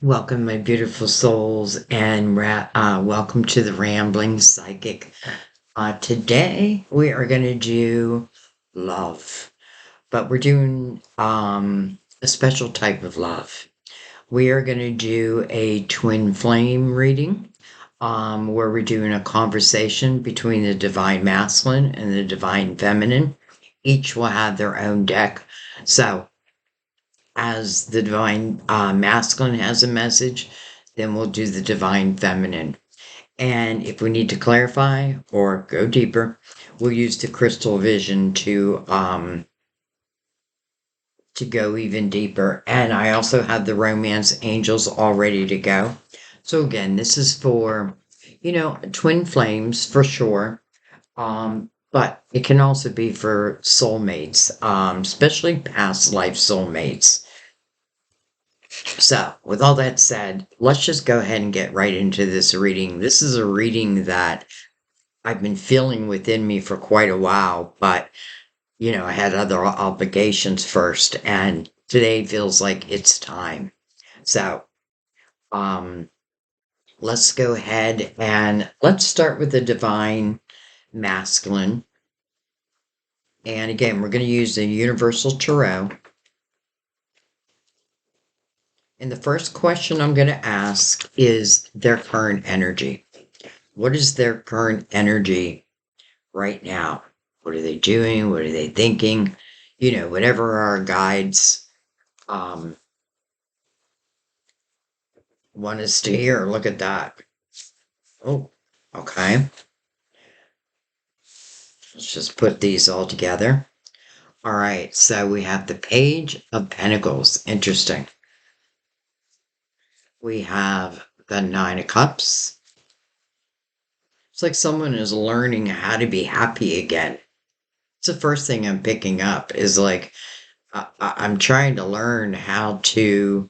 Welcome, my beautiful souls, and welcome to the Rambling Psychic. Today we are going to do love, but we're doing a special type of love. We are going to do a twin flame reading, where we're doing a conversation between the divine masculine and the divine feminine. Each will have their own deck. So as the divine masculine has a message, then we'll do the divine feminine. And if we need to clarify or go deeper, we'll use the crystal vision to go even deeper. And I also have the romance angels all ready to go. So again, this is for, twin flames for sure. But it can also be for soulmates, especially past life soulmates. So, with all that said, let's just go ahead and get right into this reading. This is a reading that I've been feeling within me for quite a while, but I had other obligations first, and today feels like it's time. So, um, let's go ahead and let's start with the divine masculine. And again, we're going to use the universal tarot. And the first question I'm going to ask is their current energy. What is their current energy right now? What are they doing? What are they thinking? Whatever our guides um, want us to hear. Look at that. Oh, okay. Let's just put these all together. All right, so we have the Page of Pentacles. Interesting. We have the Nine of Cups. It's like someone is learning how to be happy again. It's the first thing I'm picking up is like I'm trying to learn how to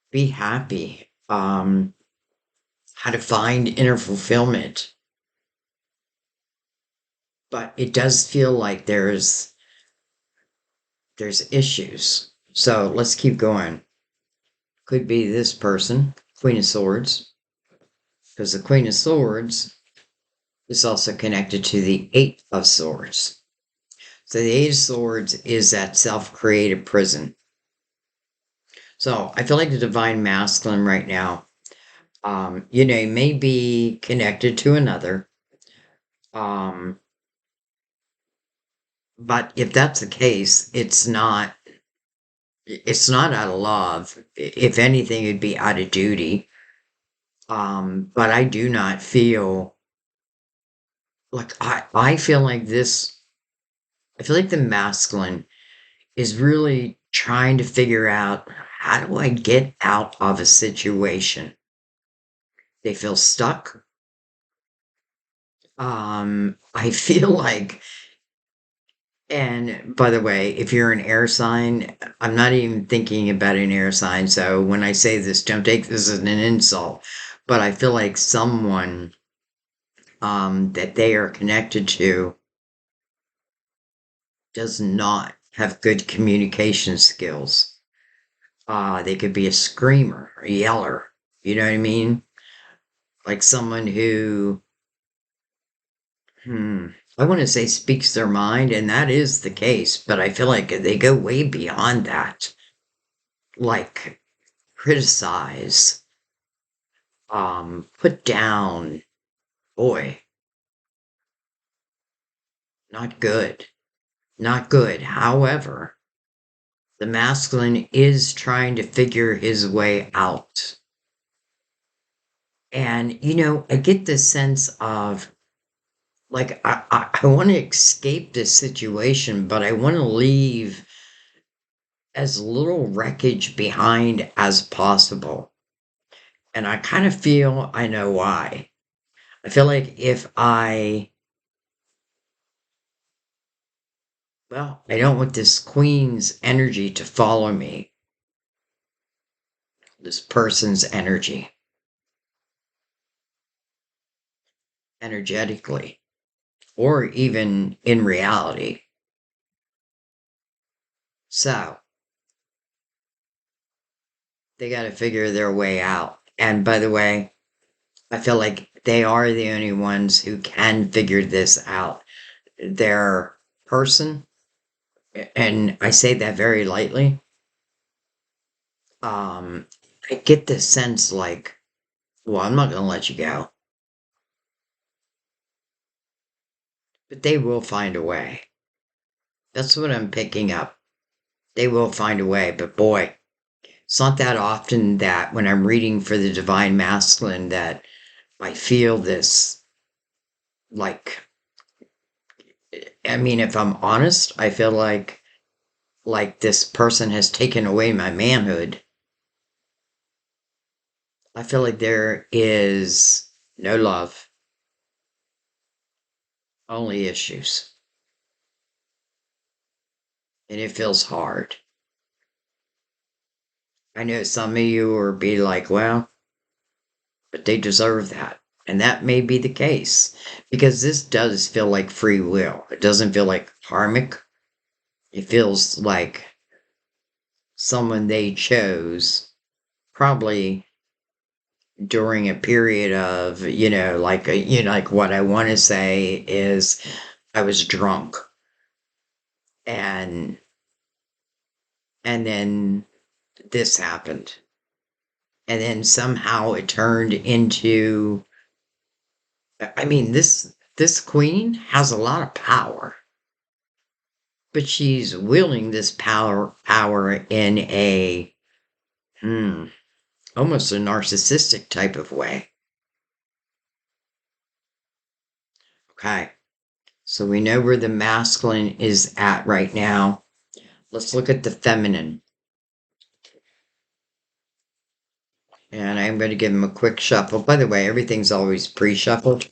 be happy, how to find inner fulfillment. But it does feel like there's issues. So let's keep going. Could be this person, Queen of Swords, because the Queen of Swords is also connected to the Eight of Swords. So the Eight of Swords is that self-created prison. So I feel like the divine masculine right now, may be connected to another. Um, but if that's the case, it's not out of love. If anything, it'd be out of duty. But I do not feel like I feel like this. I feel like the masculine is really trying to figure out how do I get out of a situation. They feel stuck. I feel like, and by the way, if you're an air sign, I'm not even thinking about an air sign. So when I say this, don't take this as an insult. But I feel like someone that they are connected to does not have good communication skills. They could be a screamer, a yeller. You know what I mean? Like someone who, I want to say speaks their mind, and that is the case, but I feel like they go way beyond that. Like criticize, put down. Boy, not good. Not good. However, the masculine is trying to figure his way out. And, I get this sense of like, I want to escape this situation, but I want to leave as little wreckage behind as possible. And I kind of feel I know why. I feel like I don't want this queen's energy to follow me, this person's energy, energetically, or even in reality. So, They got to figure their way out. And by the way, I feel like they are the only ones who can figure this out. Their person, and I say that very lightly, um, I get this sense like, well, I'm not going to let you go, but they will find a way. That's what I'm picking up. They will find a way, but boy, it's not that often that when I'm reading for the divine masculine that I feel this like, I mean, if I'm honest, I feel like this person has taken away my manhood. I feel like there is no love, only issues. And it feels hard. I know some of you will be like, well, but they deserve that. And that may be the case because this does feel like free will. It doesn't feel like karmic. It feels like someone they chose probably during a period of, like what I want to say is I was drunk and and then this happened. And then somehow it turned into, I mean, this queen has a lot of power, but she's wielding this power in a almost a narcissistic type of way. Okay. So we know where the masculine is at right now. Let's look at the feminine. And I'm going to give him a quick shuffle. By the way, everything's always pre-shuffled,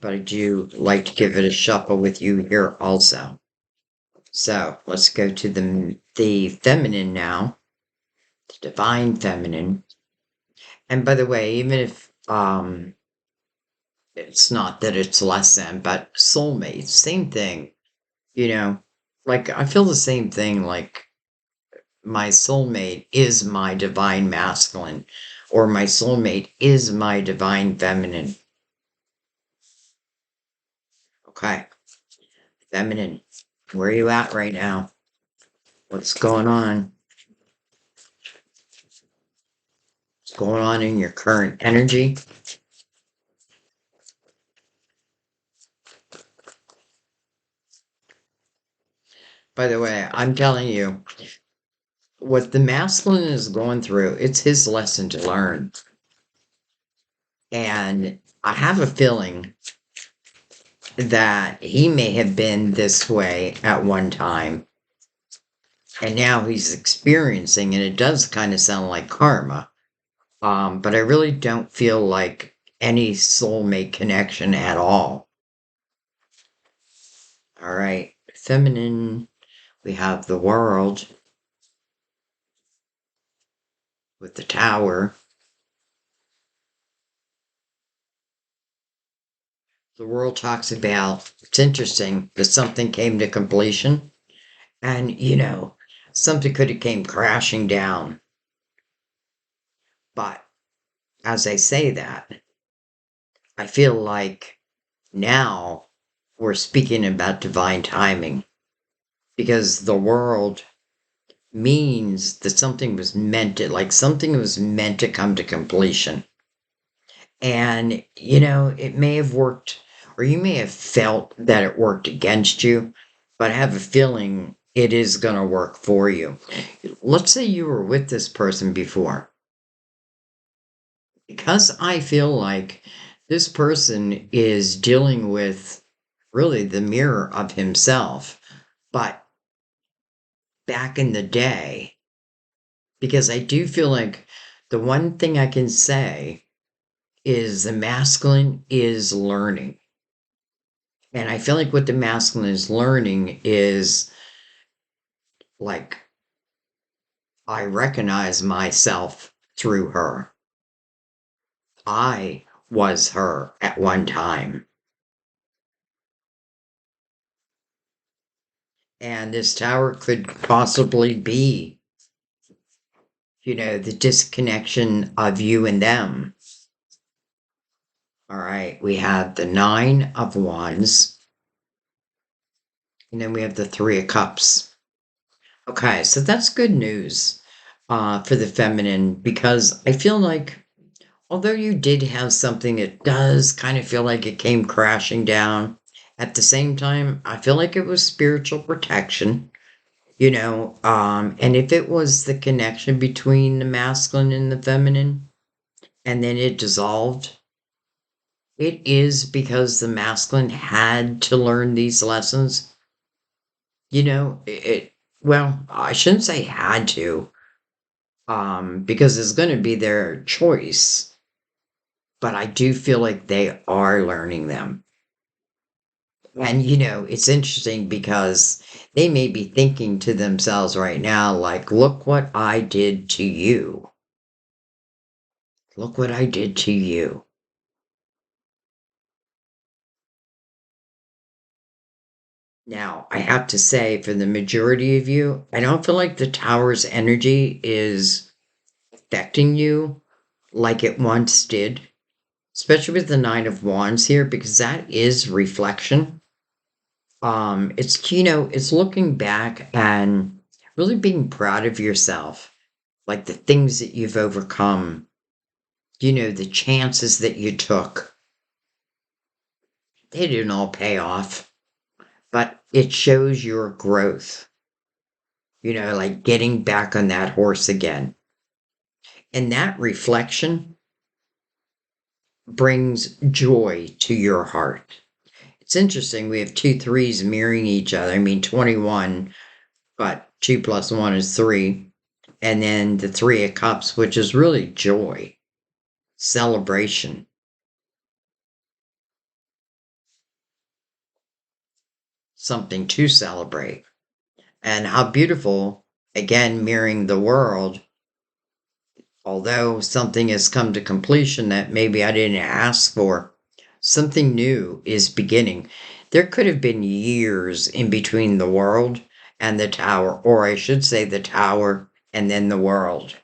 but I do like to give it a shuffle with you here also. So let's go to the feminine now, the divine feminine. And by the way, even if it's not that it's less than, but soulmates, same thing. You know, like I feel the same thing. Like my soulmate is my divine masculine, or my soulmate is my divine feminine. Okay, feminine, where are you at right now? What's going on? What's going on in your current energy? By the way, I'm telling you, what the masculine is going through, it's his lesson to learn. And I have a feeling that he may have been this way at one time. And now he's experiencing, and it does kind of sound like karma. But I really don't feel like any soulmate connection at all. All right, feminine, we have the world with the tower. The world talks about, it's interesting that something came to completion and, something could have came crashing down. But as I say that, I feel like now we're speaking about divine timing because the world means that something was meant to come to completion. And, it may have worked, or you may have felt that it worked against you, but I have a feeling it is going to work for you. Let's say you were with this person before. Because I feel like this person is dealing with really the mirror of himself, but back in the day, because I do feel like the one thing I can say is the masculine is learning. And I feel like what the masculine is learning is like, I recognize myself through her. I was her at one time. And this tower could possibly be the disconnection of you and them. All right, we have the Nine of Wands, and then we have the Three of Cups. Okay, so that's good news for the feminine because I feel like although you did have something, it does kind of feel like it came crashing down. At the same time, I feel like it was spiritual protection, and if it was the connection between the masculine and the feminine, and then it dissolved, it is because the masculine had to learn these lessons. Well, I shouldn't say had to, because it's going to be their choice, but I do feel like they are learning them. And it's interesting because they may be thinking to themselves right now, like, look what I did to you. Look what I did to you. Now, I have to say, for the majority of you, I don't feel like the tower's energy is affecting you like it once did, especially with the Nine of Wands here, because that is reflection. It's looking back and really being proud of yourself, like the things that you've overcome, the chances that you took. They didn't all pay off, but it shows your growth, like getting back on that horse again. And that reflection brings joy to your heart. It's interesting. We have two threes mirroring each other. I mean, 21, but 2 plus 1 is 3. And then the Three of Cups, which is really joy, celebration, something to celebrate. And how beautiful, again, mirroring the world, although something has come to completion that maybe I didn't ask for, something new is beginning. There could have been years in between the world and the tower, or I should say the tower and then the world.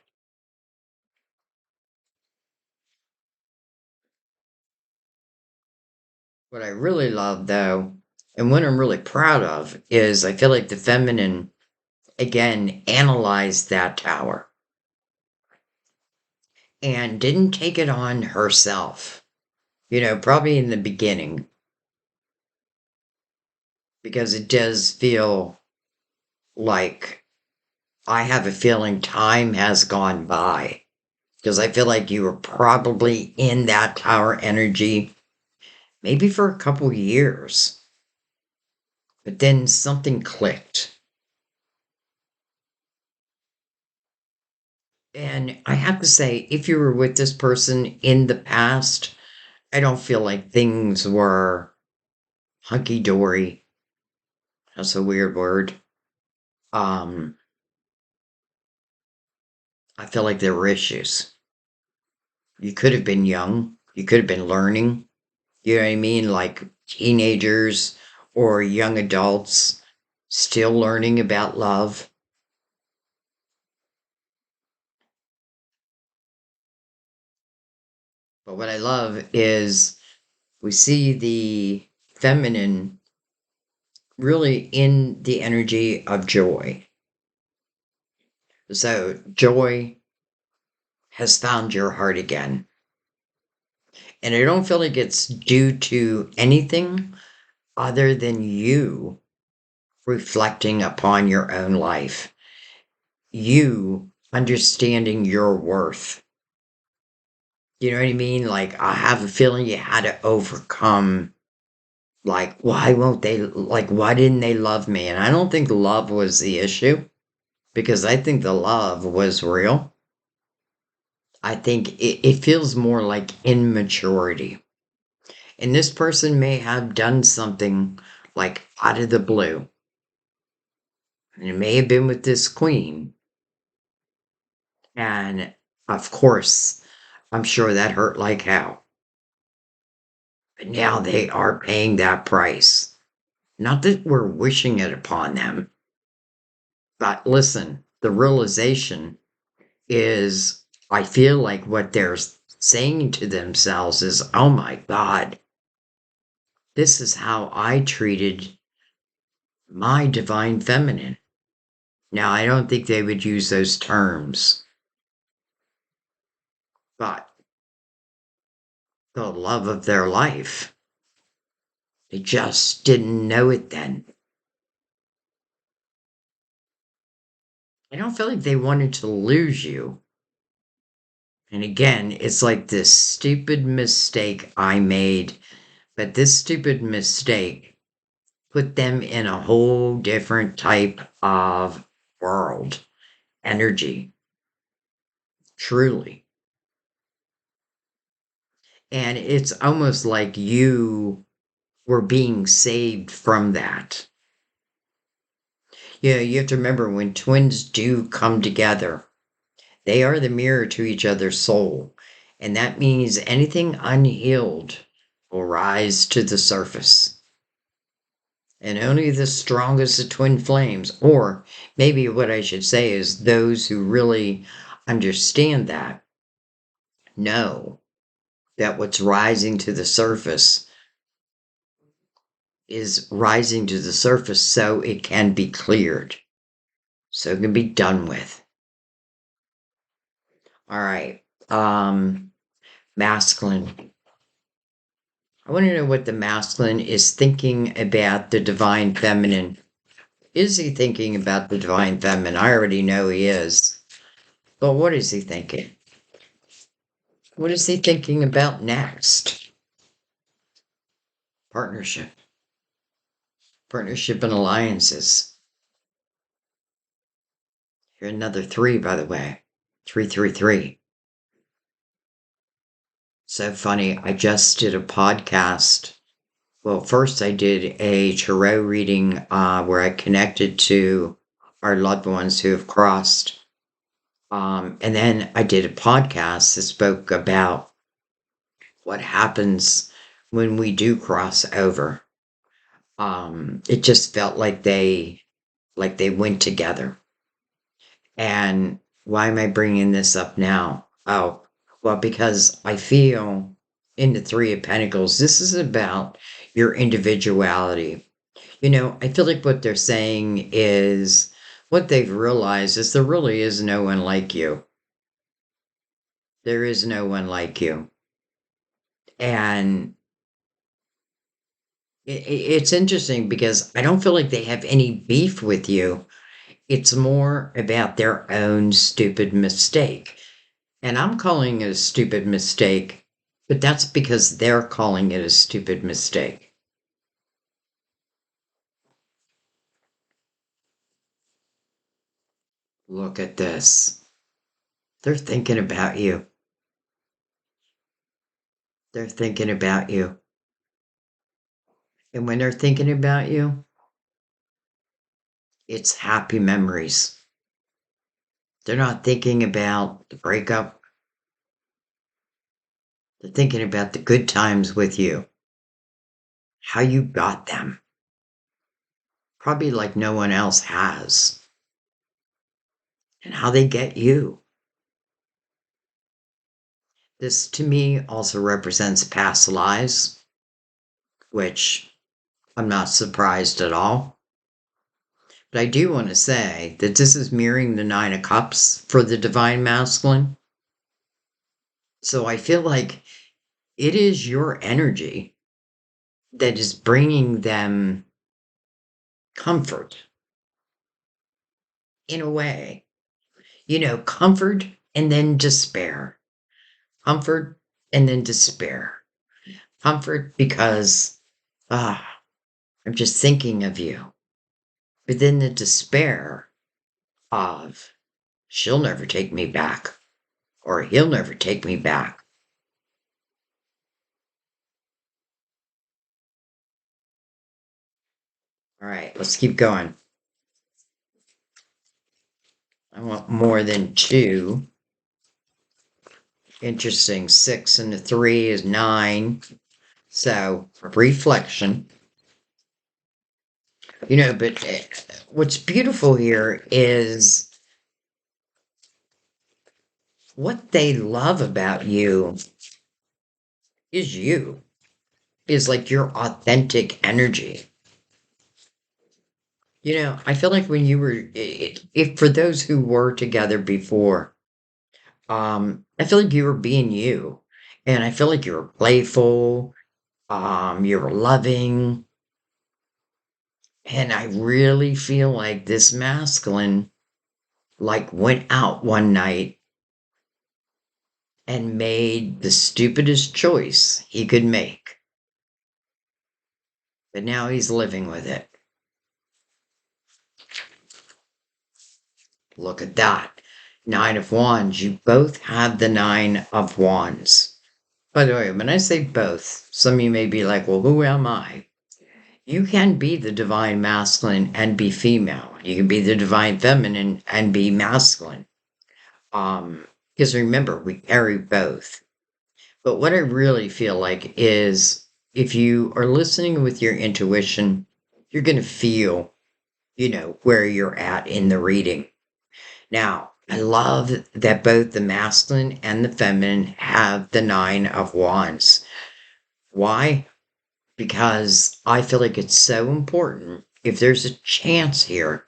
What I really love, though, and what I'm really proud of, is I feel like the feminine, again, analyzed that tower and didn't take it on herself, probably in the beginning, because it does feel like I have a feeling time has gone by. Because I feel like you were probably in that tower energy maybe for a couple years, but then something clicked. And I have to say, if you were with this person in the past, I don't feel like things were hunky dory. That's a weird word. Um, I feel like there were issues. You could have been young, you could have been learning, you know what I mean? Like teenagers or young adults still learning about love. But what I love is we see the feminine really in the energy of joy. So joy has found your heart again. And I don't feel like it's due to anything other than you reflecting upon your own life, you understanding your worth. You know what I mean? Like, I have a feeling you had to overcome, like, why didn't they love me? And I don't think love was the issue because I think the love was real. I think it feels more like immaturity. And this person may have done something like out of the blue. And it may have been with this queen. And of course, I'm sure that hurt like hell. But now they are paying that price. Not that we're wishing it upon them, but listen, the realization is I feel like what they're saying to themselves is, oh my God, this is how I treated my divine feminine. Now, I don't think they would use those terms, but the love of their life, they just didn't know it then. I don't feel like they wanted to lose you. And again, it's like this stupid mistake I made, but this stupid mistake put them in a whole different type of world, energy, truly. And it's almost like you were being saved from that. Yeah, you have to remember when twins do come together, they are the mirror to each other's soul. And that means anything unhealed will rise to the surface. And only the strongest of twin flames, or maybe what I should say is those who really understand that, know that what's rising to the surface is rising to the surface so it can be cleared, so it can be done with. All right. Masculine. I want to know what the masculine is thinking about the divine feminine. Is he thinking about the divine feminine? I already know he is. But what is he thinking? What is he thinking about next? Partnership. Partnership and alliances. You're another three, by the way. 333. So funny. I just did a podcast. Well, first I did a tarot reading where I connected to our loved ones who have crossed. And then I did a podcast that spoke about what happens when we do cross over. It just felt like they went together. And why am I bringing this up now? Oh, well, because I feel in the Three of Pentacles, this is about your individuality. You know, I feel like what they're saying is what they've realized is there really is no one like you. There is no one like you. And it's interesting because I don't feel like they have any beef with you. It's more about their own stupid mistake. And I'm calling it a stupid mistake, but that's because they're calling it a stupid mistake. Look at this. They're thinking about you. They're thinking about you. And when they're thinking about you, it's happy memories. They're not thinking about the breakup. They're thinking about the good times with you, how you got them, probably like no one else has, and how they get you. This to me also represents past lives, which I'm not surprised at all. But I do want to say that this is mirroring the Nine of Cups for the Divine Masculine. So I feel like it is your energy that is bringing them comfort in a way. You know, comfort and then despair. Comfort and then despair. Comfort because, I'm just thinking of you. But then the despair of, she'll never take me back, or he'll never take me back. All right, let's keep going. I want more than two. Interesting. 6 and the 3 is 9. So, reflection. You know, but what's beautiful here is what they love about you you, is like your authentic energy. I feel like when you were, if for those who were together before, I feel like you were being you. And I feel like you were playful, you were loving. And I really feel like this masculine, like, went out one night and made the stupidest choice he could make. But now he's living with it. Look at that. Nine of Wands. You both have the Nine of Wands. By the way, when I say both, some of you may be like, well, who am I? You can be the divine masculine and be female. You can be the divine feminine and be masculine. Because remember, we carry both. But what I really feel like is if you are listening with your intuition, you're going to feel, where you're at in the reading. Now, I love that both the masculine and the feminine have the Nine of Wands. Why? Because I feel like it's so important if there's a chance here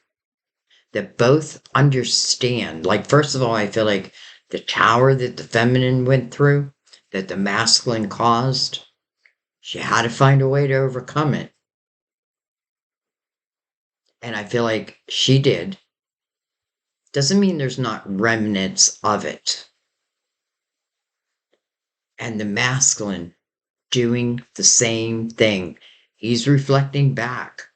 that both understand. Like, first of all, I feel like the tower that the feminine went through, that the masculine caused, she had to find a way to overcome it. And I feel like she did. Doesn't mean there's not remnants of it. And the masculine doing the same thing. He's reflecting back.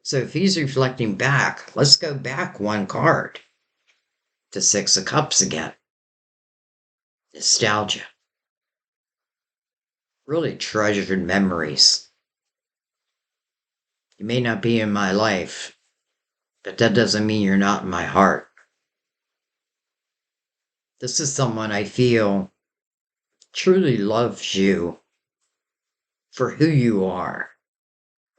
So if he's reflecting back, let's go back one card to Six of Cups again. Nostalgia. Really treasured memories. You may not be in my life, but that doesn't mean you're not in my heart. This is someone I feel truly loves you for who you are.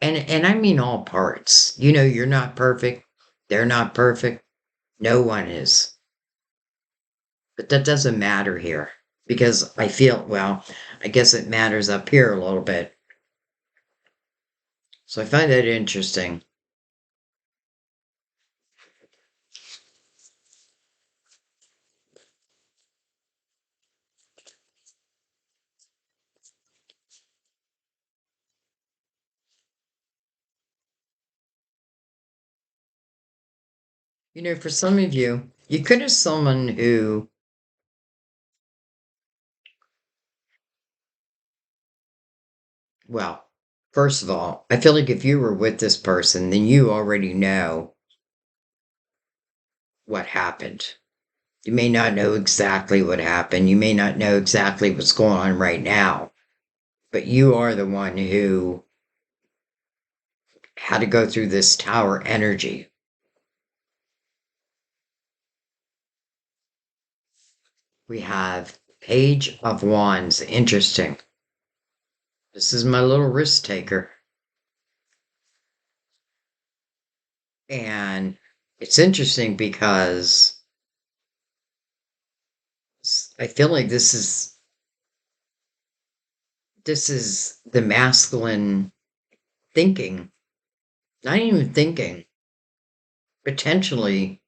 And I mean all parts. You're not perfect. They're not perfect. No one is. But that doesn't matter here because I feel, well, I guess it matters up here a little bit. So I find that interesting. For some of you, you could have someone who, well, first of all, I feel like if you were with this person, then you already know what happened. You may not know exactly what happened. You may not know exactly what's going on right now, but you are the one who had to go through this tower energy. We have Page of Wands. Interesting. This is my little risk taker. And it's interesting because I feel like this is the masculine thinking, not even thinking, potentially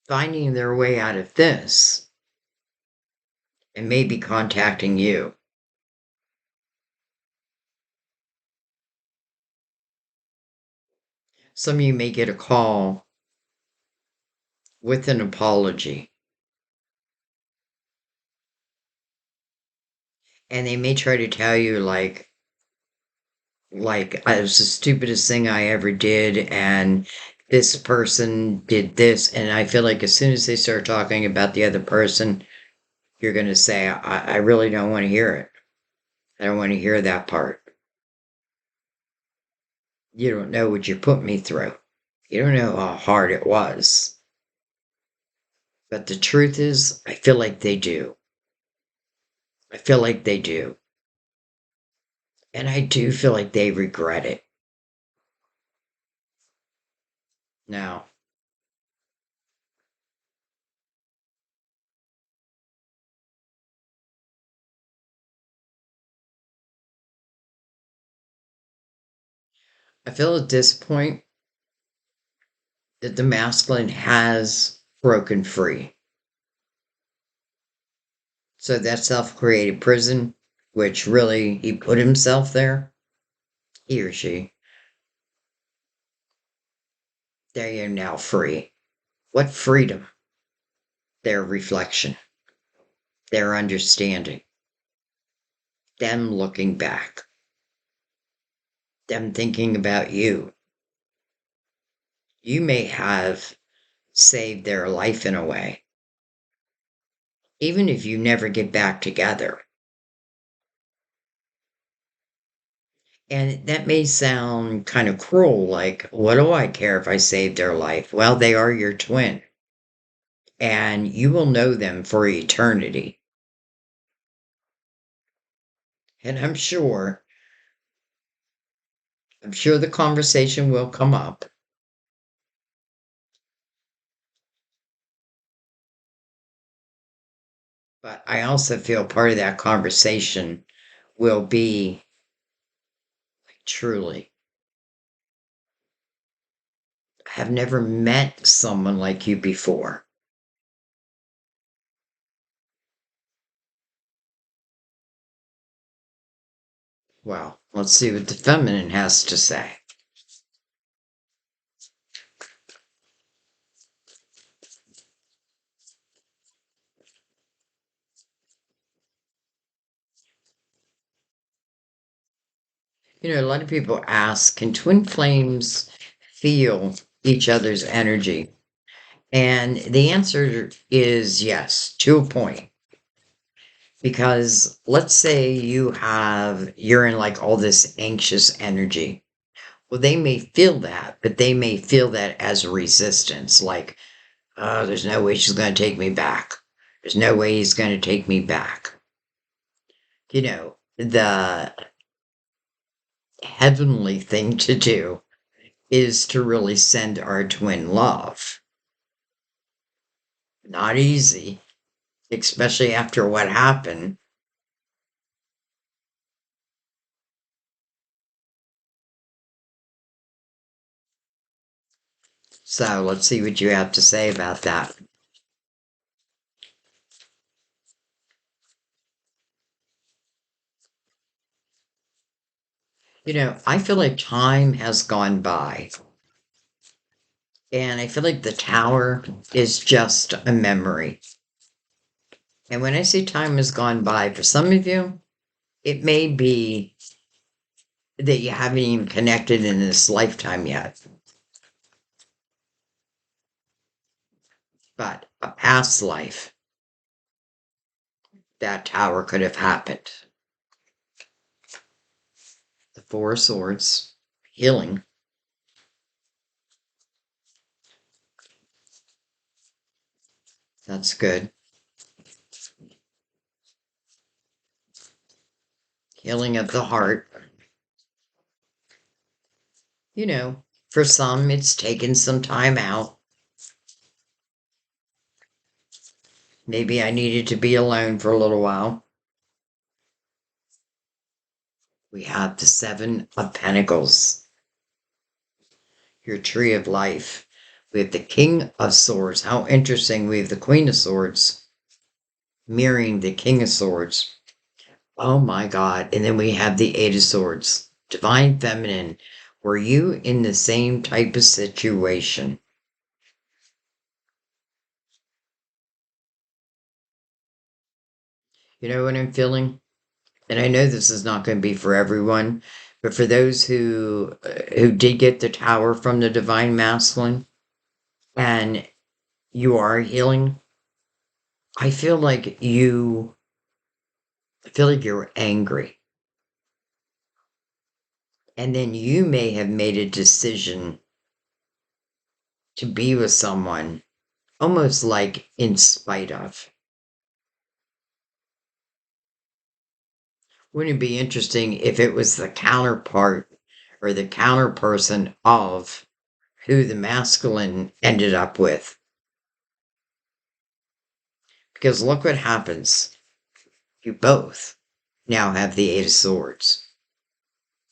finding their way out of this and maybe contacting you. Some of you may get a call with an apology, and they may try to tell you like it was the stupidest thing I ever did, and this person did this, and I feel like as soon as they start talking about the other person, you're going to say, I really don't want to hear it. I don't want to hear that part. You don't know what you put me through. You don't know how hard it was. But the truth is, I feel like they do. I feel like they do. And I do feel like they regret it. Now, I feel at this point that the masculine has broken free. So that self-created prison, which really he put himself there, he or she, they are now free. What freedom? Their reflection, their understanding, them looking back, them thinking about you. You may have saved their life in a way, even if you never get back together. And that may sound kind of cruel, like, what do I care if I saved their life? Well, they are your twin, and you will know them for eternity. And I'm sure the conversation will come up. But I also feel part of that conversation will be truly, I have never met someone like you before. Well, let's see what the feminine has to say. A lot of people ask, can twin flames feel each other's energy? And the answer is yes, to a point. Because let's say you're in like all this anxious energy. Well, they may feel that, but they may feel that as a resistance, like, oh, there's no way she's going to take me back. There's no way he's going to take me back. The heavenly thing to do is to really send our twin love. Not easy, especially after what happened. So let's see what you have to say about that. I feel like time has gone by. And I feel like the tower is just a memory. And when I say time has gone by, for some of you, it may be that you haven't even connected in this lifetime yet. But a past life, that tower could have happened. The Four of Swords, healing. That's good. Healing of the heart. For some, it's taken some time out. Maybe I needed to be alone for a little while. We have the Seven of Pentacles, your tree of life. We have the King of Swords. How interesting. We have the Queen of Swords mirroring the King of Swords. Oh my God. And then we have the Eight of Swords. Divine Feminine. Were you in the same type of situation? You know what I'm feeling? And I know this is not going to be for everyone, but for those who did get the tower from the divine masculine and you are healing, I feel like you're angry. And then you may have made a decision to be with someone almost like in spite of. Wouldn't it be interesting if it was the counterpart or the counterperson of who the masculine ended up with? Because look what happens. You both now have the Eight of Swords.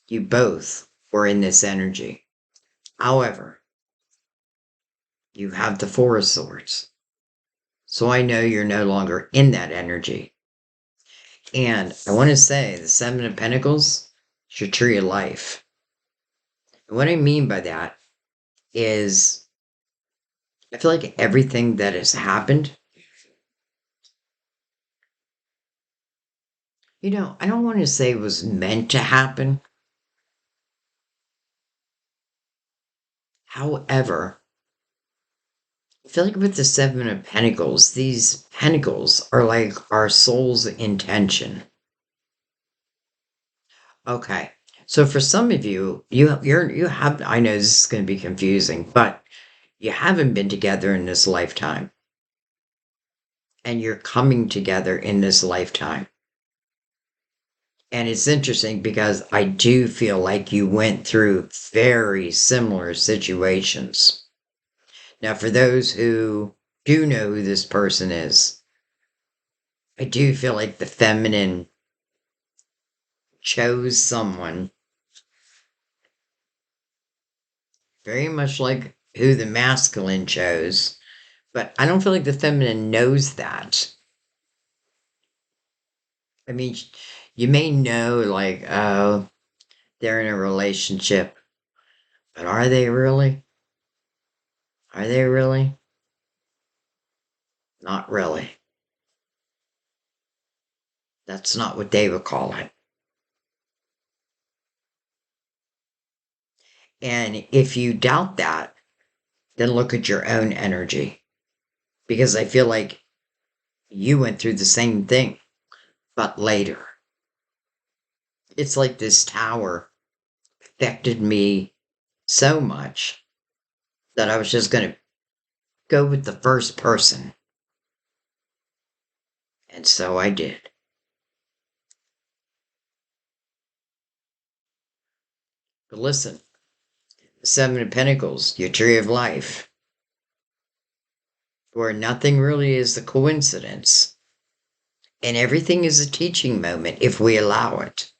You both or in this energy. However, you have the Four of Swords. So I know you're no longer in that energy. And I want to say the Seven of Pentacles is your tree of life. And what I mean by that is I feel like everything that has happened, I don't want to say it was meant to happen. However, I feel like with the Seven of Pentacles, these pentacles are like our soul's intention. Okay. So for some of you, you have, I know this is going to be confusing, but you haven't been together in this lifetime. And you're coming together in this lifetime. And it's interesting because I do feel like you went through very similar situations. Now, for those who do know who this person is, I do feel like the feminine chose someone very much like who the masculine chose, but I don't feel like the feminine knows that. I mean, you may know, like, oh, they're in a relationship, but are they really? Are they really? Not really. That's not what they would call it. And if you doubt that, then look at your own energy. Because I feel like you went through the same thing, but later. It's like this tower affected me so much that I was just going to go with the first person. And so I did. But listen, Seven of Pentacles, your tree of life, where nothing really is a coincidence. And everything is a teaching moment if we allow it.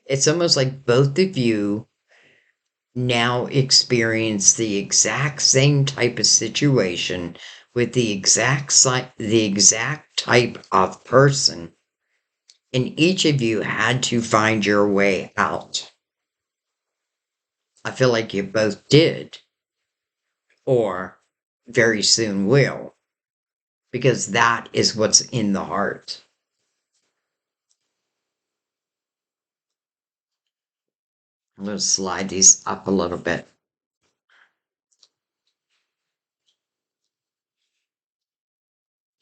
It's almost like both of you now experience the exact same type of situation with the exact type of person, and each of you had to find your way out. I feel like you both did, or very soon will, because that is what's in the heart. I'm going to slide these up a little bit.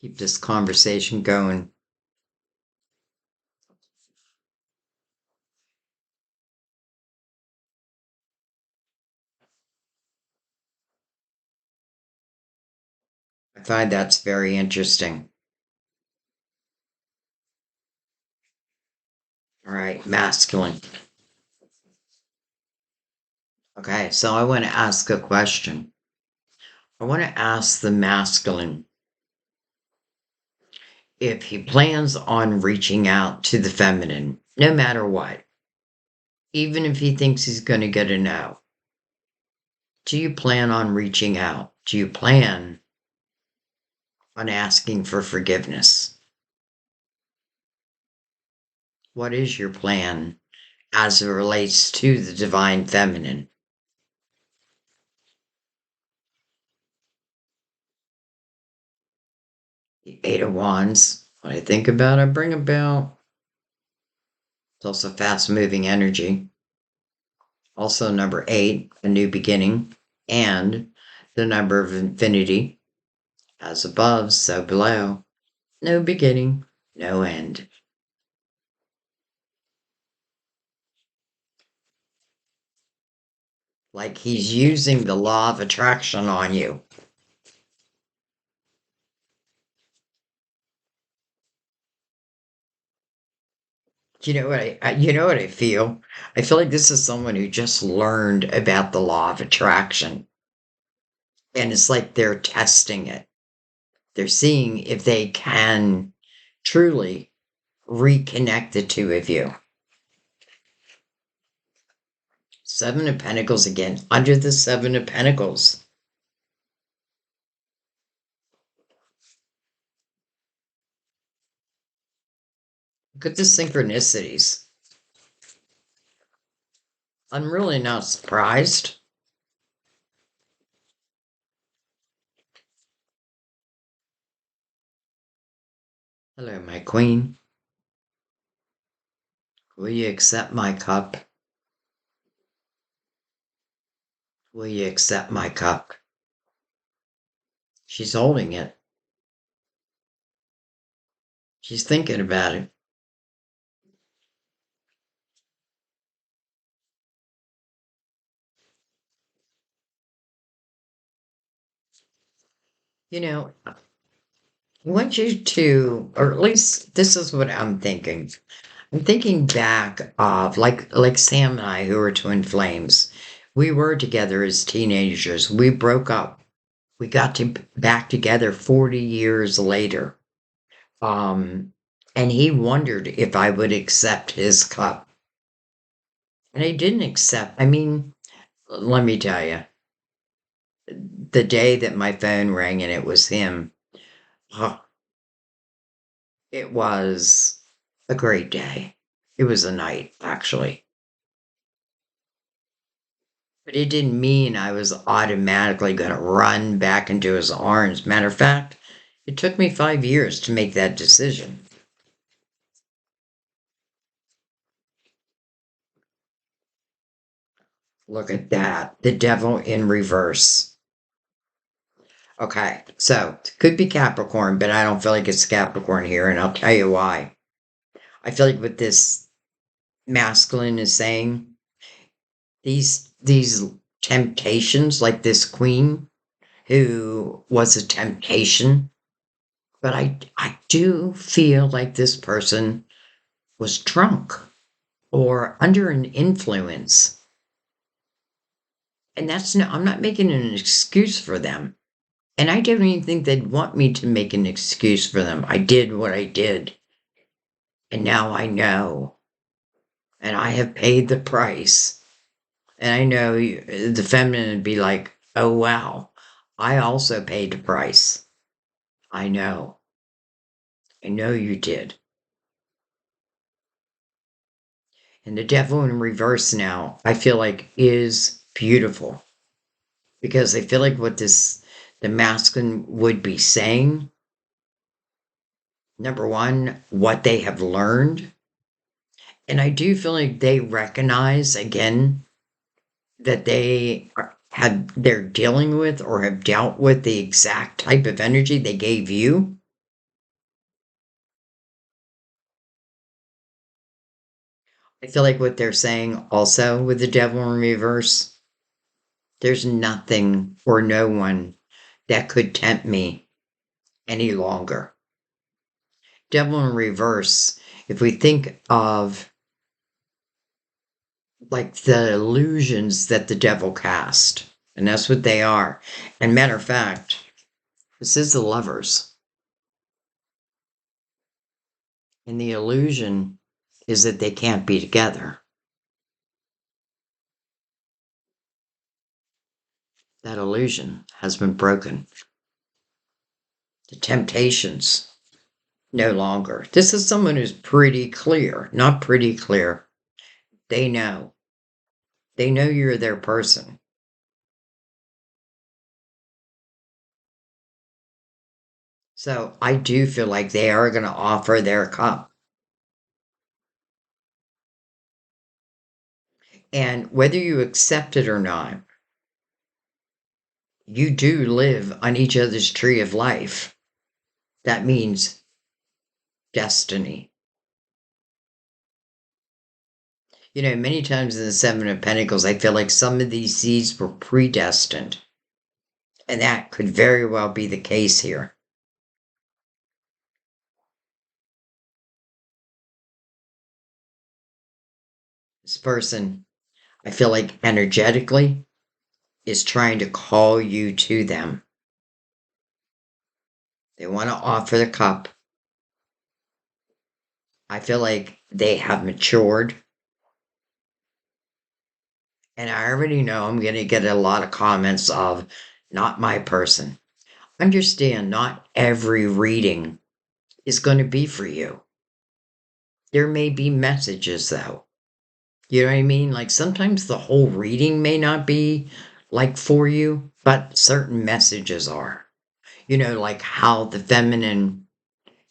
Keep this conversation going. I find that's very interesting. All right, masculine. Okay, so I want to ask a question. I want to ask the masculine if he plans on reaching out to the feminine, no matter what, even if he thinks he's going to get a no. Do you plan on reaching out? Do you plan on asking for forgiveness? What is your plan as it relates to the divine feminine? The Eight of Wands. What I think about, I bring about. It's also fast moving energy. Also, number 8, a new beginning, and the number of infinity. As above, so below. No beginning, no end. Like he's using the law of attraction on you. You know what I feel? I feel like this is someone who just learned about the law of attraction. And it's like they're testing it. They're seeing if they can truly reconnect the two of you. Seven of Pentacles again, under the Seven of Pentacles. Look at the synchronicities. I'm really not surprised. Hello, my queen. Will you accept my cup? Will you accept my cup? She's holding it. She's thinking about it. You know, I want you to, or at least this is what I'm thinking. I'm thinking back of like Sam and I, who were twin flames. We were together as teenagers. We broke up. We got to back together 40 years later. Um, and he wondered if I would accept his cup. And I didn't accept. I mean, let me tell you, the day that my phone rang and it was him, oh, it was a great day. It was a night, actually. But it didn't mean I was automatically going to run back into his arms. Matter of fact, it took me 5 years to make that decision. Look at that. The devil in reverse. Okay, so it could be Capricorn, but I don't feel like it's Capricorn here, and I'll tell you why. I feel like what this masculine is saying, these temptations, like this queen who was a temptation, but I do feel like this person was drunk or under an influence. And that's no, I'm not making an excuse for them. And I don't even think they'd want me to make an excuse for them. I did what I did. And now I know. And I have paid the price. And I know the feminine would be like, oh, wow, I also paid the price. I know. I know you did. And the devil in reverse now, I feel like is beautiful because I feel like what the masculine would be saying, number one, what they have learned. And I do feel like they recognize again that they're dealing with or have dealt with the exact type of energy they gave you. I feel like what they're saying also with the devil in reverse, there's nothing or no one that could tempt me any longer. Devil in reverse, if we think of like the illusions that the devil cast, and that's what they are. And matter of fact, this is the lovers. And the illusion is that they can't be together. That illusion has been broken. The temptations, no longer. This is someone who's pretty clear, not pretty clear. They know. They know you're their person. So I do feel like they are going to offer their cup. And whether you accept it or not, you do live on each other's tree of life. That means destiny. You know, many times in the Seven of Pentacles, I feel like some of these seeds were predestined. And that could very well be the case here. This person, I feel like energetically, is trying to call you to them. They want to offer the cup. I feel like they have matured And I already know I'm going to get a lot of comments of not my person. Understand, not every reading is going to be for you. There may be messages, though. You know what I mean? Like sometimes the whole reading may not be like for you, but certain messages are. You know, like how the feminine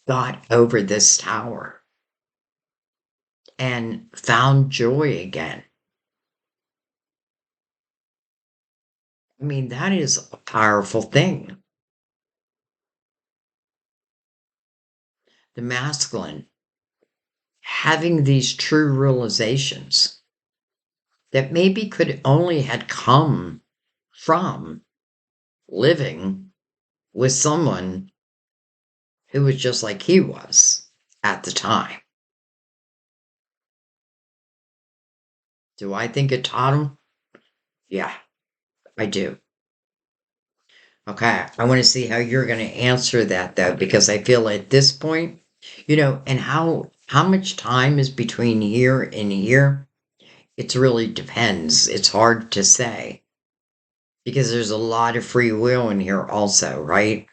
got over this tower and found joy again. I mean, that is a powerful thing. The masculine having these true realizations that maybe could only had come from living with someone who was just like he was at the time. Do I think it taught him? Yeah, I do. Okay, I want to see how you're going to answer that though, because I feel at this point, you know, and how much time is between here and here? It really depends. It's hard to say because there's a lot of free will in here also, right?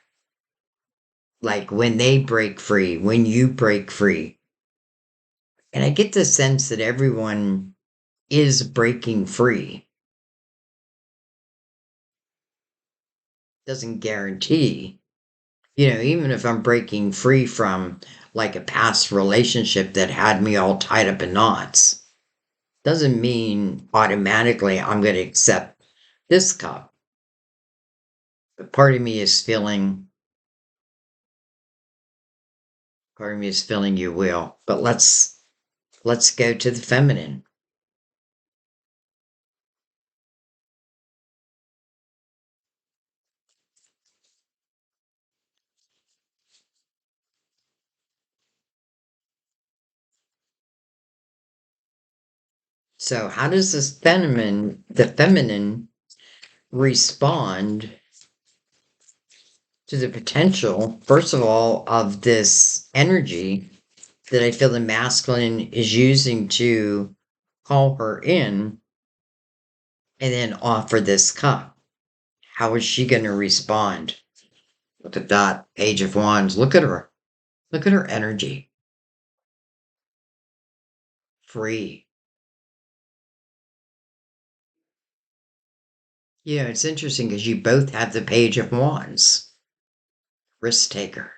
Like when they break free, when you break free. And I get the sense that everyone is breaking free. Doesn't guarantee, you know, even if I'm breaking free from like a past relationship that had me all tied up in knots, doesn't mean automatically I'm going to accept this cup. But part of me is feeling you will. But let's go to the feminine. So how does the feminine respond to the potential, first of all, of this energy that I feel the masculine is using to call her in and then offer this cup? How is she going to respond? Look at that Page of Wands. Look at her. Look at her energy. Free. You know, it's interesting because you both have the Page of Wands. Risk taker.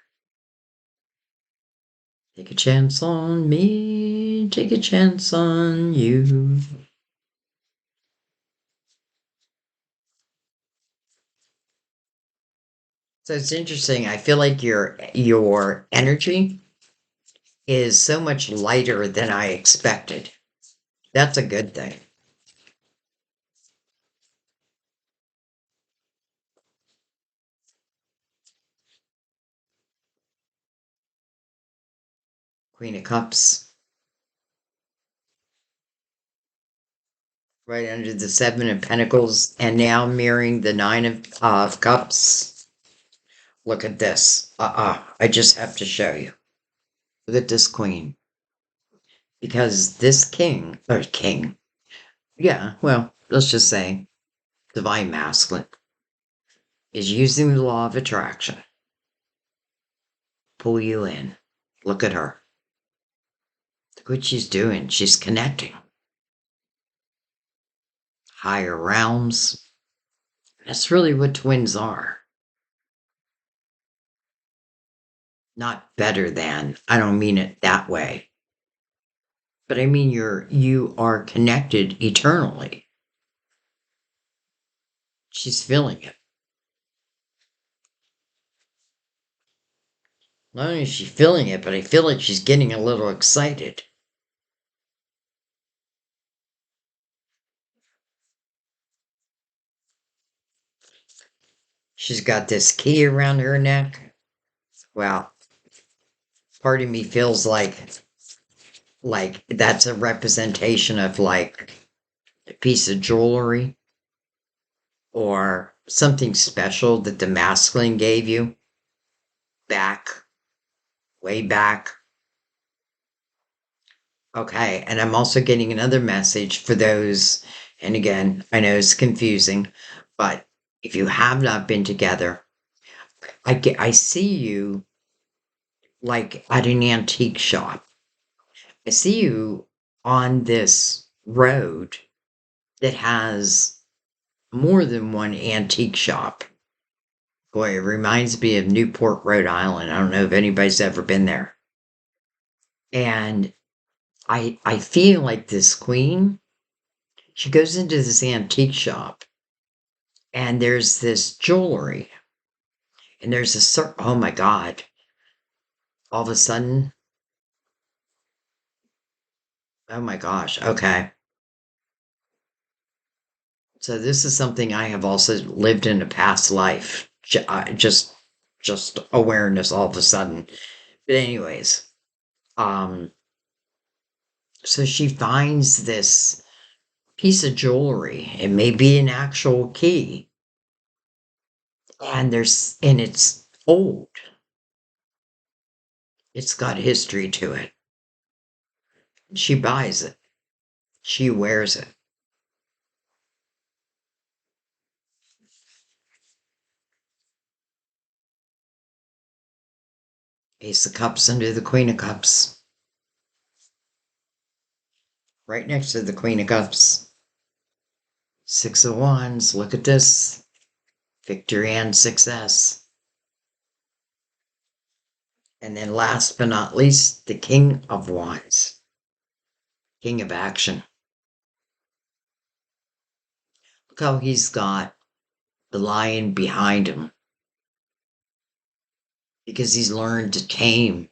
Take a chance on me. Take a chance on you. So it's interesting. I feel like your energy is so much lighter than I expected. That's a good thing. Queen of Cups, right under the Seven of Pentacles, and now mirroring the Nine of Cups. Look at this. I just have to show you. Look at this queen. Because this king, yeah, well, let's just say divine masculine, is using the law of attraction. Pull you in. Look at her. Look what she's doing. She's connecting. Higher realms. That's really what twins are. Not better than. I don't mean it that way. But I mean you are connected eternally. She's feeling it. Not only is she feeling it, but I feel like she's getting a little excited. She's got this key around her neck. Well, part of me feels like that's a representation of like a piece of jewelry or something special that the masculine gave you back, way back. Okay, and I'm also getting another message for those And again, I know it's confusing, but if you have not been together, I see you like at an antique shop. I see you on this road that has more than one antique shop. Boy, it reminds me of Newport, Rhode Island. I don't know if anybody's ever been there. And I feel like this queen, she goes into this antique shop and there's this jewelry and there's a oh my God, all of a sudden, oh my gosh, okay. So this is something I have also lived in a past life. Just awareness all of a sudden. But anyways, um, so she finds this piece of jewelry. It may be an actual key, and it's old. It's got history to it. She buys it. She wears it. Ace of Cups under the Queen of Cups. Right next to the Queen of Cups. Six of Wands. Look at this. Victory and success. And then last but not least, the King of Wands. King of action. Look how he's got the lion behind him. Because he's learned to tame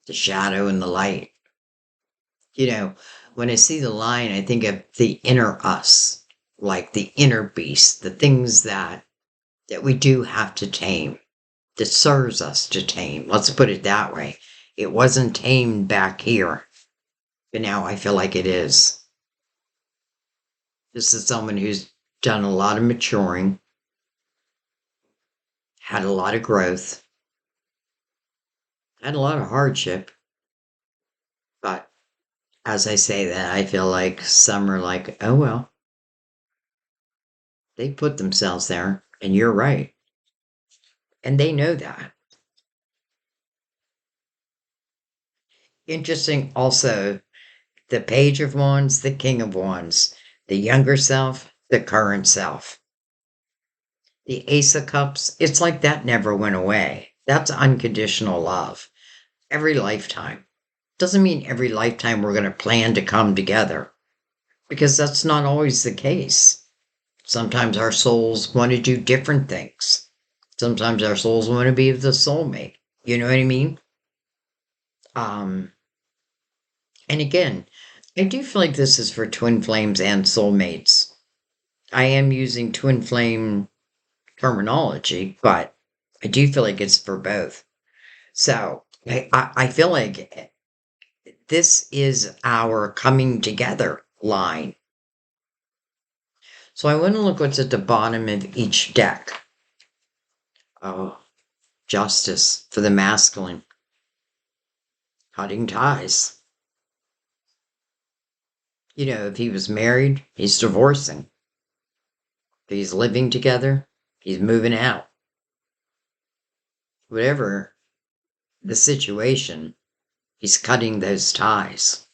the shadow and the light. You know, when I see the lion, I think of the inner us, like the inner beast, the things that we do have to tame, that serves us to tame. Let's put it that way. It wasn't tamed back here, but now I feel like it is. This is someone who's done a lot of maturing, had a lot of growth, had a lot of hardship, but as I say that, I feel like some are like, oh well, they put themselves there, and you're right. And they know that. Interesting also, the Page of Wands, the King of Wands, the younger self, the current self. The Ace of Cups, it's like that never went away. That's unconditional love. Every lifetime. Doesn't mean every lifetime we're going to plan to come together, because that's not always the case. Sometimes our souls want to do different things. Sometimes our souls want to be the soulmate. You know what I mean? Um, and again, I do feel like this is for twin flames and soulmates. I am using twin flame terminology, but I do feel like it's for both. So I feel like this is our coming together line. So I want to look what's at the bottom of each deck. Oh, justice for the masculine. Cutting ties. You know, if he was married, he's divorcing. If he's living together, he's moving out. Whatever the situation, he's cutting those ties.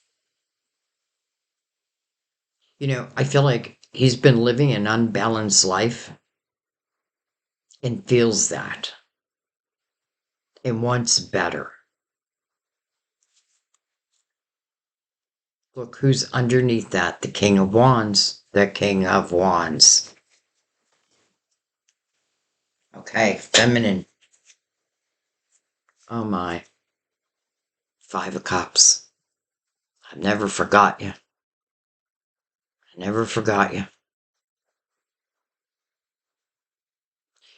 You know, I feel like he's been living an unbalanced life and feels that and wants better. Look who's underneath that, the King of Wands, the King of Wands. Okay, feminine. Oh my. Five of Cups. I never forgot you. I never forgot you.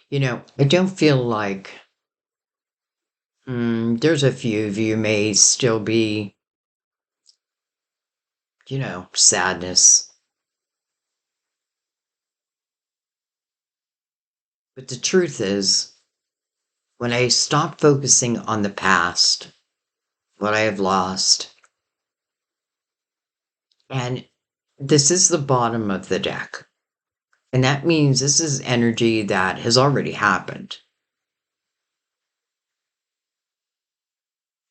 You know, I don't feel like there's a few of you may still be, sadness. But the truth is, when I stop focusing on the past, what I have lost, and this is the bottom of the deck. And that means this is energy that has already happened.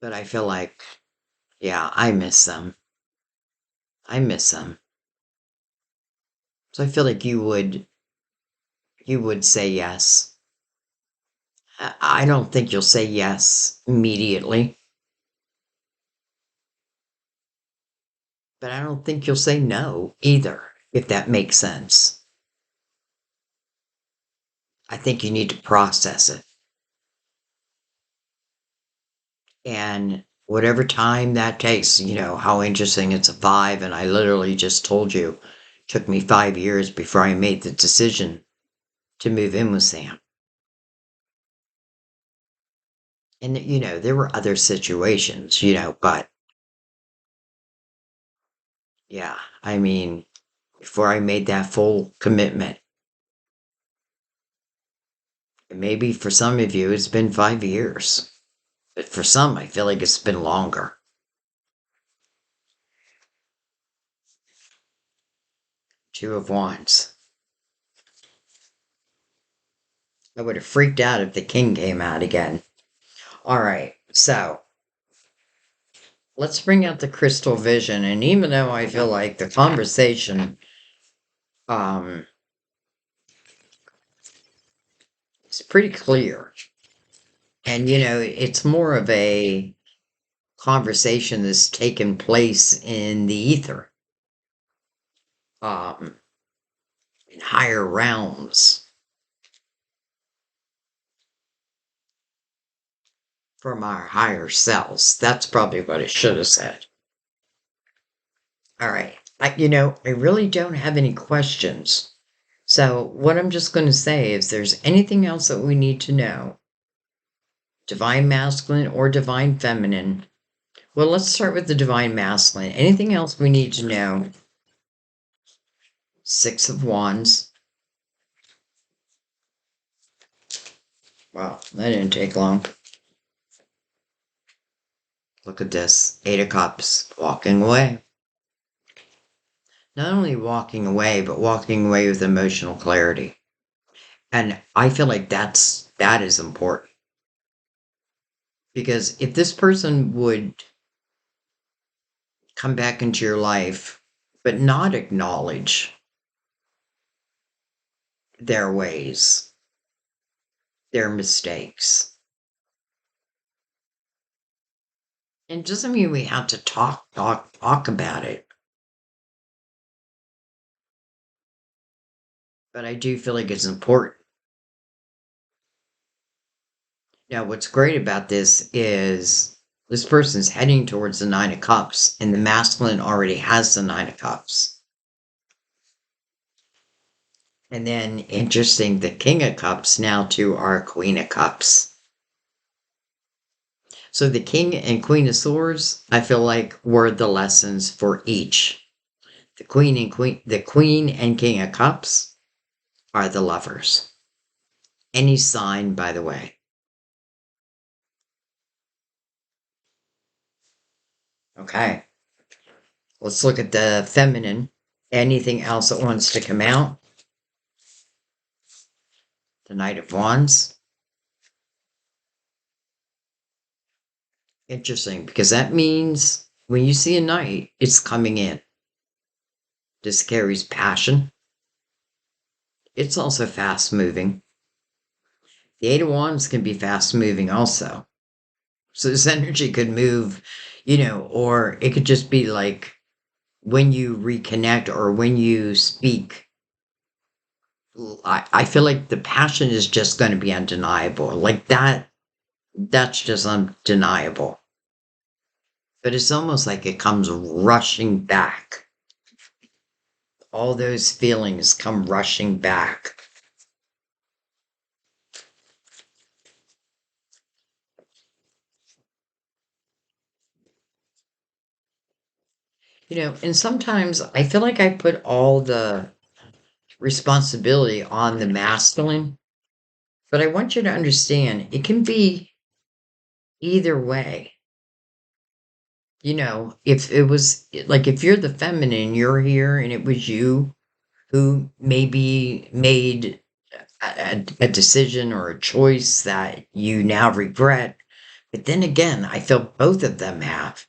But I feel like, yeah, I miss them. I miss them. So I feel like you would say yes. I don't think you'll say yes immediately, but I don't think you'll say no either, if that makes sense. I think you need to process it. And whatever time that takes, how interesting it's a five. And I literally just told you, it took me 5 years before I made the decision to move in with Sam. And, there were other situations, but yeah, I mean, before I made that full commitment, and maybe for some of you, it's been 5 years, but for some, I feel like it's been longer. Two of Wands. I would have freaked out if the king came out again. All right, so let's bring out the crystal vision. And even though I feel like the conversation um, is pretty clear, and it's more of a conversation that's taken place in the ether, um, in higher realms, from our higher selves. That's probably what I should have said. All right. I really don't have any questions. So, what I'm just going to say is there's anything else that we need to know, divine masculine or divine feminine. Well, let's start with the divine masculine. Anything else we need to know? Six of Wands. Wow, that didn't take long. Look at this. Eight of Cups. Walking away. Not only walking away, but walking away with emotional clarity. And I feel like that is important. Because if this person would come back into your life, but not acknowledge their ways, their mistakes, it doesn't mean we have to talk about it. But I do feel like it's important. Now, what's great about this person's heading towards the Nine of Cups, and the masculine already has the Nine of Cups. And then, interesting, the King of Cups now to our Queen of Cups. So the King and Queen of Swords, I feel like, were the lessons for each. The Queen and King of Cups are the lovers. Any sign, by the way. Okay. Let's look at the feminine. Anything else that wants to come out? The Knight of Wands. Interesting, because that means when you see a knight, it's coming in. This carries passion. It's also fast moving. The Eight of Wands can be fast moving also. So this energy could move, or it could just be like when you reconnect or when you speak. I feel like the passion is just going to be undeniable. Like that's just undeniable. But it's almost like it comes rushing back. All those feelings come rushing back. And sometimes I feel like I put all the responsibility on the masculine, but I want you to understand it can be either way. if it was like if you're the feminine, you're here, and it was you who maybe made a decision or a choice that you now regret. But then again, I feel both of them have.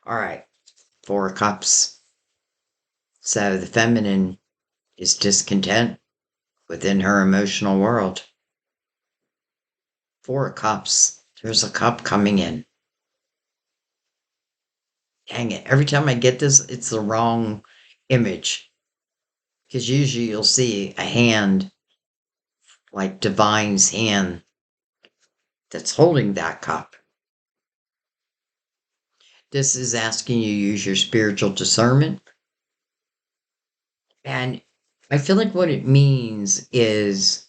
All right, 4 cups. So the feminine is discontent within her emotional world. 4 cups. There's a cup coming in. Dang it. Every time I get this, it's the wrong image. Because usually you'll see a hand, like Divine's hand, that's holding that cup. This is asking you to use your spiritual discernment. And I feel like what it means is,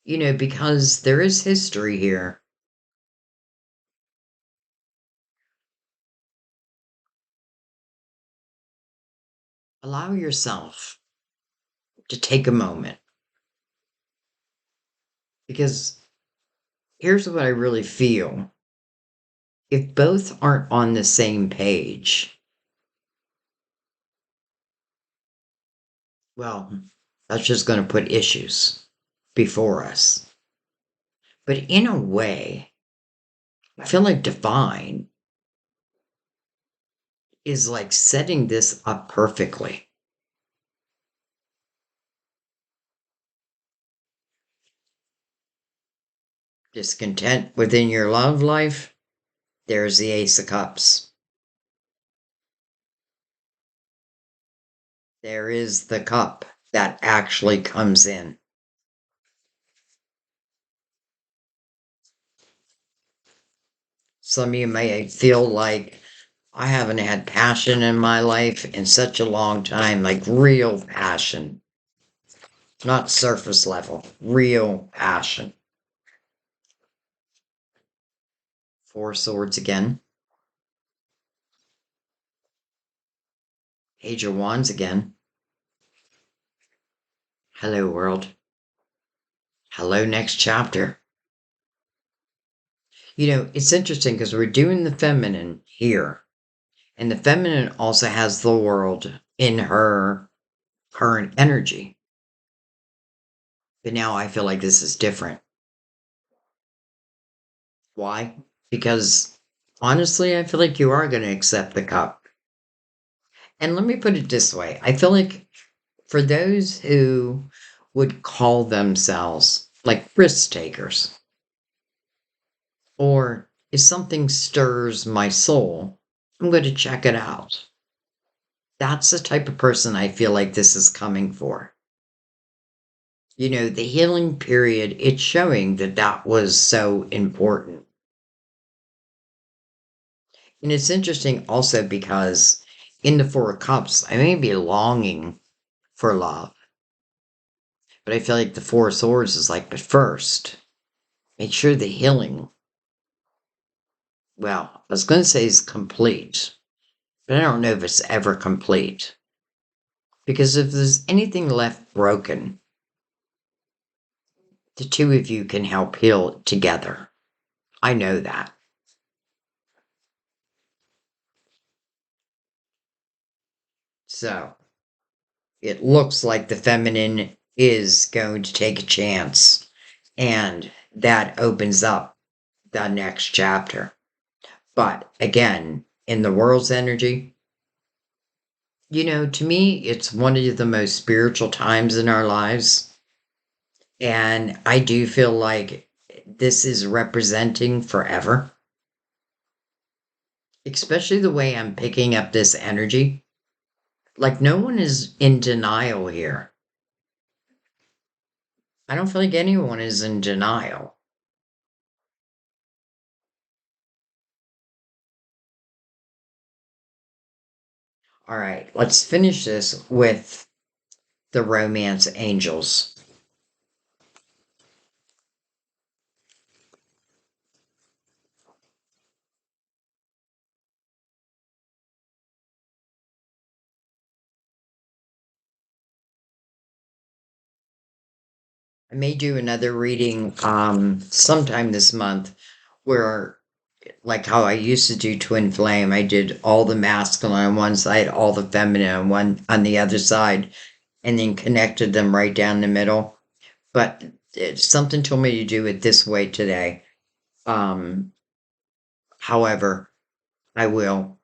because there is history here, allow yourself to take a moment. Because here's what I really feel. If both aren't on the same page, well, that's just going to put issues before us. But in a way, I feel like Divine is like setting this up perfectly. Discontent within your love life, there's the Ace of Cups. There is the cup that actually comes in. Some of you may feel like I haven't had passion in my life in such a long time, like real passion, not surface level, real passion. 4 swords again. Page of Wands again. Hello, world. Hello, next chapter. It's interesting because we're doing the feminine here, and the feminine also has the world in her current energy. But now I feel like this is different. Why? Because honestly, I feel like you are going to accept the cup. And let me put it this way. I feel like for those who would call themselves like risk takers, or if something stirs my soul, I'm going to check it out. That's the type of person I feel like this is coming for. The healing period, it's showing that that was so important. And it's interesting also because in the 4 cups, I may be longing for love, but I feel like the 4 swords is like, but first, make sure the healing, well, I was going to say is complete, but I don't know if it's ever complete. Because if there's anything left broken, the two of you can help heal together. I know that. So it looks like the feminine is going to take a chance, and that opens up the next chapter. But again, in the world's energy, to me, it's one of the most spiritual times in our lives. And I do feel like this is representing forever, especially the way I'm picking up this energy. Like, no one is in denial here. I don't feel like anyone is in denial. All right, let's finish this with the romance angels. I may do another reading sometime this month where like how I used to do twin flame. I did all the masculine on one side, all the feminine on one on the other side, and then connected them right down the middle. But something told me to do it this way today. Um, However, I will.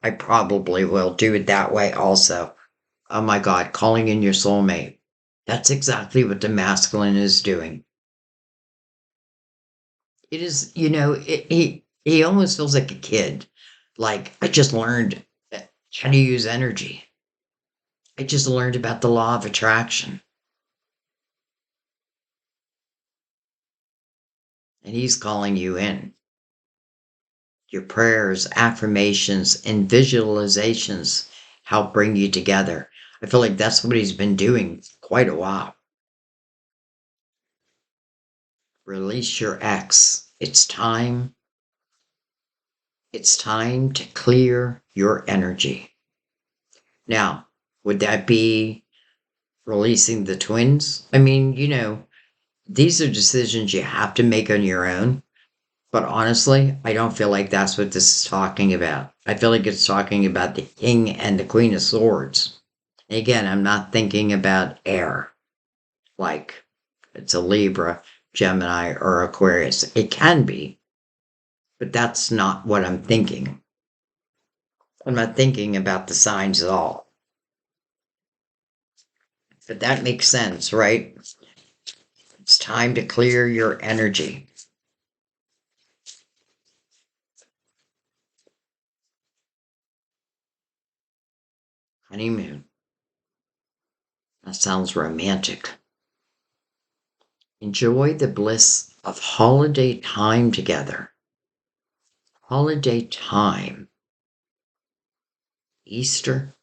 I probably will do it that way also. Oh my God, calling in your soulmate. That's exactly what the masculine is doing. It is, he almost feels like a kid. Like, I just learned how to use energy. I just learned about the law of attraction. And he's calling you in. Your prayers, affirmations, and visualizations help bring you together. I feel like that's what he's been doing quite a while. Release your ex. It's time. It's time to clear your energy. Now, would that be releasing the twins? I mean, these are decisions you have to make on your own. But honestly, I don't feel like that's what this is talking about. I feel like it's talking about the King and the Queen of Swords. And again, I'm not thinking about air, like it's a Libra, Gemini, or Aquarius. It can be, but that's not what I'm thinking. I'm not thinking about the signs at all. But that makes sense, right? It's time to clear your energy. Honeymoon. That sounds romantic. Enjoy the bliss of holiday time together. Holiday time. Easter.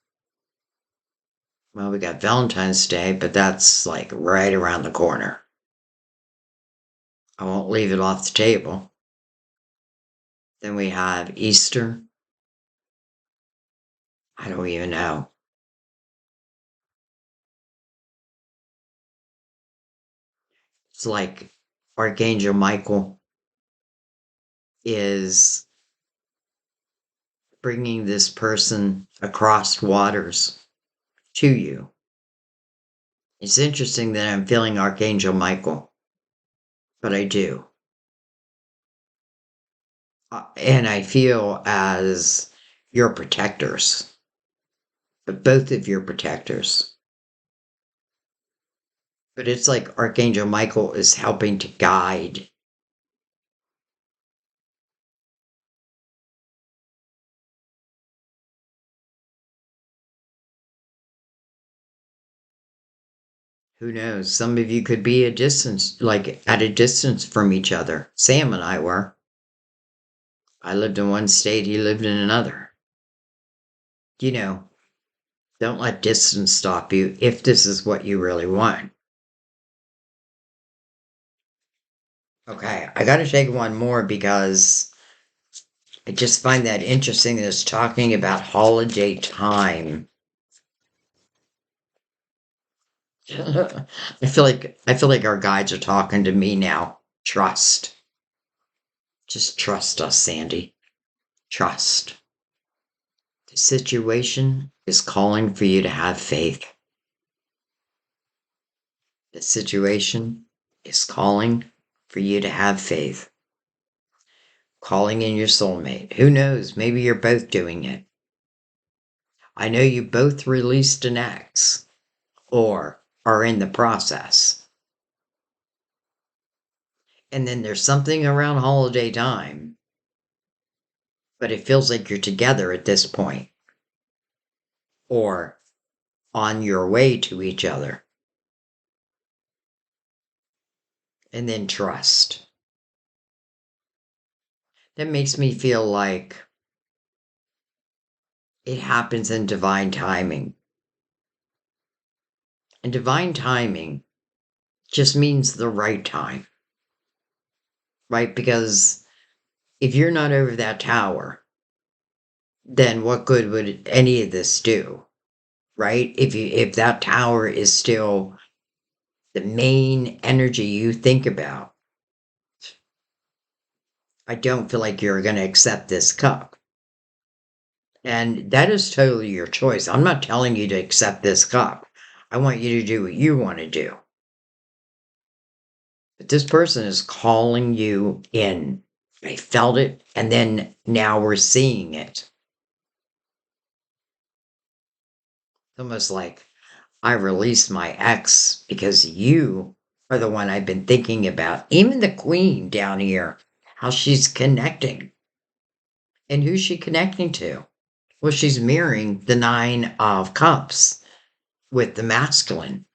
Well, we got Valentine's Day, but that's like right around the corner. I won't leave it off the table. Then we have Easter. I don't even know. It's like Archangel Michael is bringing this person across waters to you. It's interesting that I'm feeling Archangel Michael, but I do. And I feel as your protectors, but both of your protectors. But it's like Archangel Michael is helping to guide. Who knows? Some of you could be a distance, like at a distance from each other. Sam and I were. I lived in one state, he lived in another. You know, don't let distance stop you if this is what you really want. Okay, I gotta take one more because I just find that interesting that it's talking about holiday time. I feel like our guides are talking to me now. Trust. Just trust us, Sandy. Trust. The situation is calling for you to have faith. The situation is calling for you to have faith. Calling in your soulmate. Who knows? Maybe you're both doing it. I know you both released an ex or are in the process. And then there's something around holiday time, but it feels like you're together at this point or on your way to each other. And then trust. That makes me feel like it happens in divine timing. And divine timing just means the right time, right? Because if you're not over that tower, then what good would any of this do, right? If that tower is still the main energy you think about, I don't feel like you're going to accept this cup. And that is totally your choice. I'm not telling you to accept this cup. I want you to do what you want to do. But this person is calling you in. I felt it, and then now we're seeing it. It's almost like I released my ex because you are the one I've been thinking about. Even the queen down here, how she's connecting. And who's she connecting to? Well, she's mirroring the Nine of Cups with the masculine.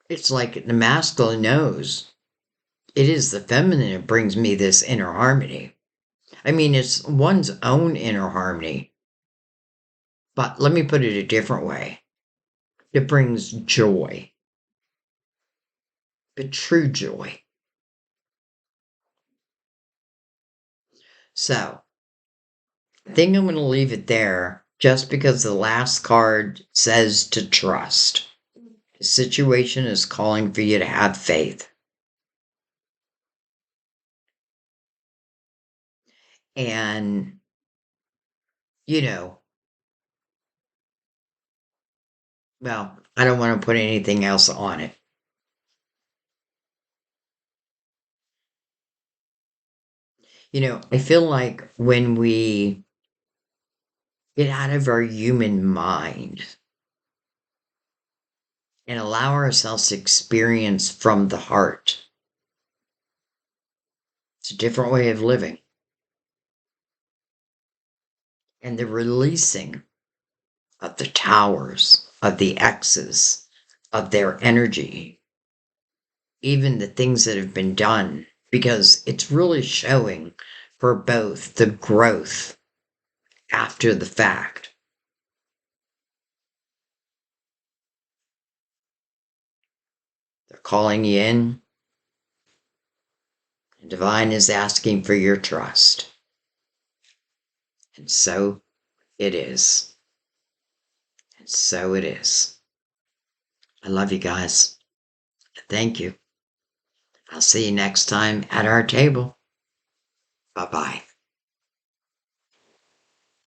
It's like the masculine knows it is the feminine that brings me this inner harmony. I mean, it's one's own inner harmony. But let me put it a different way. It brings joy, but true joy. So I think I'm going to leave it there just because the last card says to trust. The situation is calling for you to have faith. And, you know, well, I don't want to put anything else on it. I feel like when we get out of our human mind and allow ourselves to experience from the heart, it's a different way of living. And the releasing of the towers, of the X's, of their energy, even the things that have been done, because it's really showing for both the growth after the fact. They're calling you in. And Divine is asking for your trust. And so it is. And so it is. I love you guys. Thank you. I'll see you next time at our table. Bye bye.